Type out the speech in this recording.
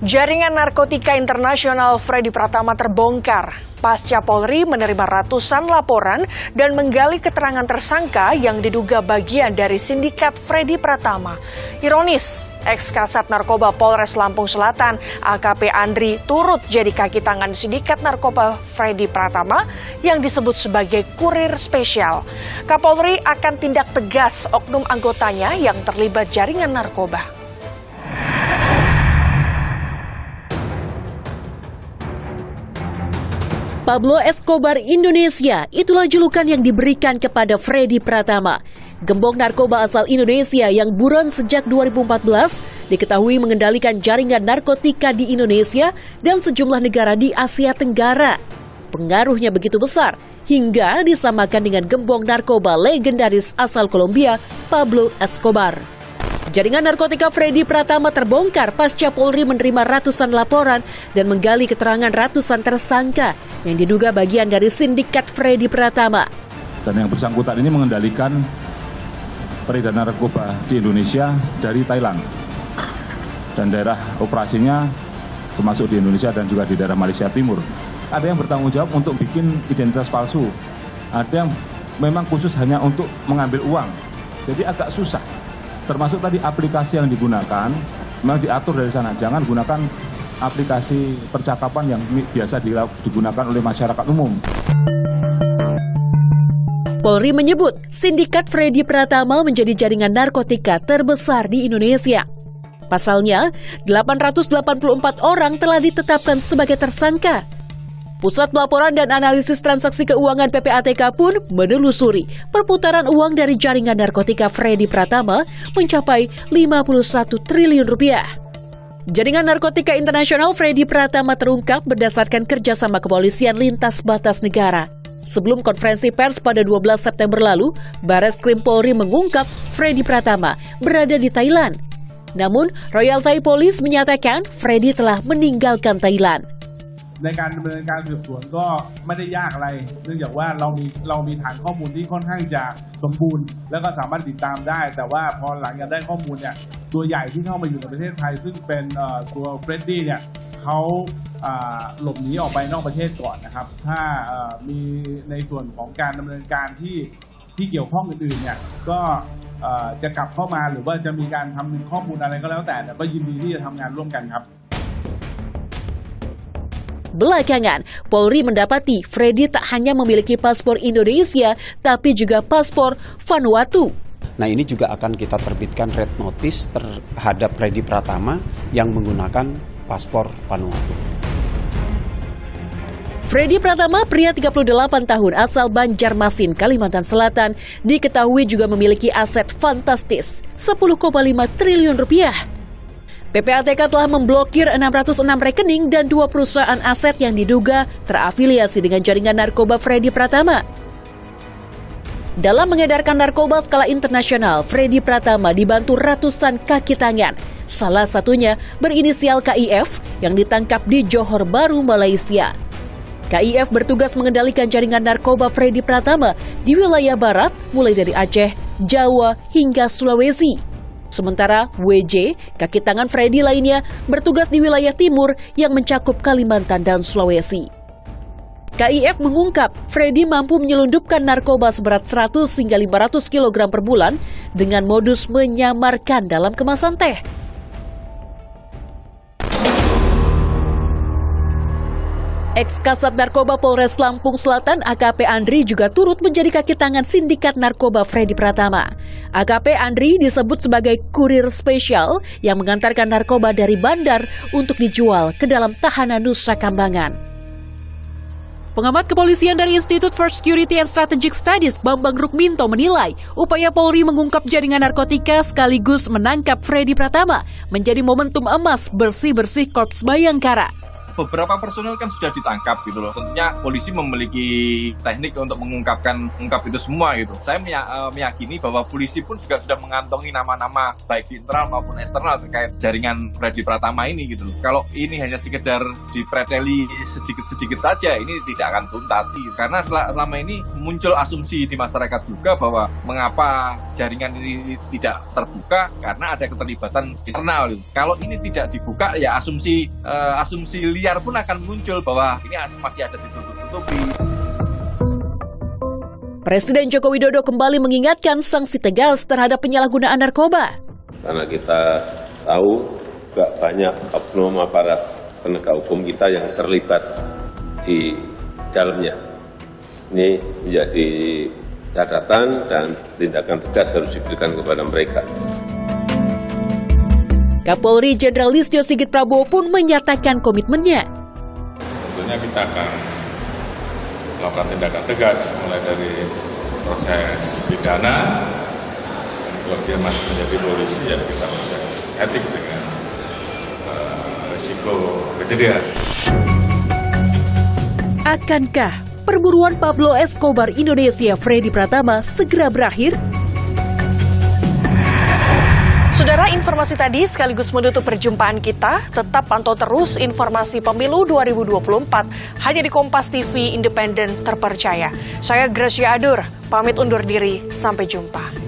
Jaringan narkotika internasional Freddy Pratama terbongkar. Pasca Polri menerima ratusan laporan dan menggali keterangan tersangka yang diduga bagian dari sindikat Freddy Pratama. Ironis, ex-Kasat Narkoba Polres Lampung Selatan, AKP Andri, turut jadi kaki tangan sindikat narkoba Freddy Pratama yang disebut sebagai kurir spesial. Kapolri akan tindak tegas oknum anggotanya yang terlibat jaringan narkoba. Pablo Escobar Indonesia, itulah julukan yang diberikan kepada Freddy Pratama. Gembong narkoba asal Indonesia yang buron sejak 2014 diketahui mengendalikan jaringan narkotika di Indonesia dan sejumlah negara di Asia Tenggara. Pengaruhnya begitu besar hingga disamakan dengan gembong narkoba legendaris asal Kolombia, Pablo Escobar. Jaringan narkotika Freddy Pratama terbongkar pasca Polri menerima ratusan laporan dan menggali keterangan ratusan tersangka yang diduga bagian dari sindikat Freddy Pratama. Dan yang bersangkutan ini mengendalikan peredaran narkoba di Indonesia dari Thailand. Dan daerah operasinya termasuk di Indonesia dan juga di daerah Malaysia Timur. Ada yang bertanggung jawab untuk bikin identitas palsu. Ada yang memang khusus hanya untuk mengambil uang. Jadi agak susah. Termasuk tadi aplikasi yang digunakan, memang diatur dari sana. Jangan gunakan aplikasi percakapan yang biasa digunakan oleh masyarakat umum. Polri menyebut sindikat Freddy Pratama menjadi jaringan narkotika terbesar di Indonesia. Pasalnya, 884 orang telah ditetapkan sebagai tersangka. Pusat Pelaporan dan Analisis Transaksi Keuangan PPATK pun menelusuri perputaran uang dari jaringan narkotika Freddy Pratama mencapai 51 triliun rupiah. Jaringan narkotika internasional Freddy Pratama terungkap berdasarkan kerjasama kepolisian lintas batas negara. Sebelum konferensi pers pada 12 September lalu, Bareskrim Polri mengungkap Freddy Pratama berada di Thailand. Namun, Royal Thai Police menyatakan Freddy telah meninggalkan Thailand. ในการดำเนินการสืบสวนก็ไม่ได้ยากอะไรเนื่องจากว่าเรามีฐานข้อมูลที่ค่อนข้างจะสมบูรณ์แล้วก็สามารถติดตามได้แต่ว่าพอหลังจากได้ข้อมูลเนี่ยตัวใหญ่ที่เข้ามาอยู่ในประเทศไทยซึ่งเป็นตัวเฟรดดี้เนี่ยเขาหลบหนีออกไปนอกประเทศก่อนนะครับถ้ามีในส่วนของการดำเนินการที่เกี่ยวข้องอื่นๆเนี่ยก็จะกลับเข้ามาหรือว่าจะมีการทำข้อมูลอะไรก็แล้วแต่ก็ยินดีที่จะทำงานร่วมกันครับ Belakangan, Polri mendapati Freddy tak hanya memiliki paspor Indonesia, tapi juga paspor Vanuatu. Nah, ini juga akan kita terbitkan red notice terhadap Freddy Pratama yang menggunakan paspor Vanuatu. Freddy Pratama, pria 38 tahun asal Banjarmasin, Kalimantan Selatan, diketahui juga memiliki aset fantastis 10,5 triliun rupiah. PPATK telah memblokir 606 rekening dan 2 perusahaan aset yang diduga terafiliasi dengan jaringan narkoba Freddy Pratama. Dalam mengedarkan narkoba skala internasional, Freddy Pratama dibantu ratusan kaki tangan. Salah satunya berinisial KIF yang ditangkap di Johor Bahru, Malaysia. KIF bertugas mengendalikan jaringan narkoba Freddy Pratama di wilayah barat, mulai dari Aceh, Jawa, hingga Sulawesi. Sementara WJ, kaki tangan Freddy lainnya, bertugas di wilayah timur yang mencakup Kalimantan dan Sulawesi. KIF mengungkap Freddy mampu menyelundupkan narkoba seberat 100 hingga 500 kg per bulan dengan modus menyamarkan dalam kemasan teh. Ex-Kasat Narkoba Polres Lampung Selatan AKP Andri juga turut menjadi kaki tangan sindikat narkoba Freddy Pratama. AKP Andri disebut sebagai kurir spesial yang mengantarkan narkoba dari bandar untuk dijual ke dalam tahanan Nusa Kambangan. Pengamat kepolisian dari Institute for Security and Strategic Studies Bambang Rukminto menilai upaya Polri mengungkap jaringan narkotika sekaligus menangkap Freddy Pratama menjadi momentum emas bersih-bersih Korps Bayangkara. beberapa personel kan sudah ditangkap gitu loh. Tentunya polisi memiliki teknik untuk mengungkap itu semua gitu. Saya meyakini bahwa polisi pun juga sudah mengantongi nama-nama baik di internal maupun eksternal terkait jaringan Freddy Pratama ini gitu loh. Kalau ini hanya sekedar dipreteli sedikit-sedikit saja, ini tidak akan tuntas gitu. Karena selama ini muncul asumsi di masyarakat juga bahwa mengapa jaringan ini tidak terbuka karena ada keterlibatan internal gitu. Kalau ini tidak dibuka ya asumsi liar pun akan muncul bahwa ini masih ada ditutup-tutupi. Presiden Joko Widodo kembali mengingatkan sanksi tegas terhadap penyalahgunaan narkoba. Karena kita tahu juga banyak oknum aparat penegak hukum kita yang terlibat di dalamnya. Ini menjadi catatan dan tindakan tegas harus diberikan kepada mereka. Kapolri Jenderal Listio Sigit Prabowo pun menyatakan komitmennya. Tentunya kita akan melakukan tindakan tegas mulai dari proses pidana, kalau dia masih menjadi polisi ya kita proses etik dengan risiko kejadian. Akankah perburuan Pablo Escobar Indonesia Freddy Pratama segera berakhir? Saudara, informasi tadi sekaligus menutup perjumpaan kita. Tetap pantau terus informasi pemilu 2024 hanya di Kompas TV Independen Terpercaya. Saya Gracia Adur, pamit undur diri. Sampai jumpa.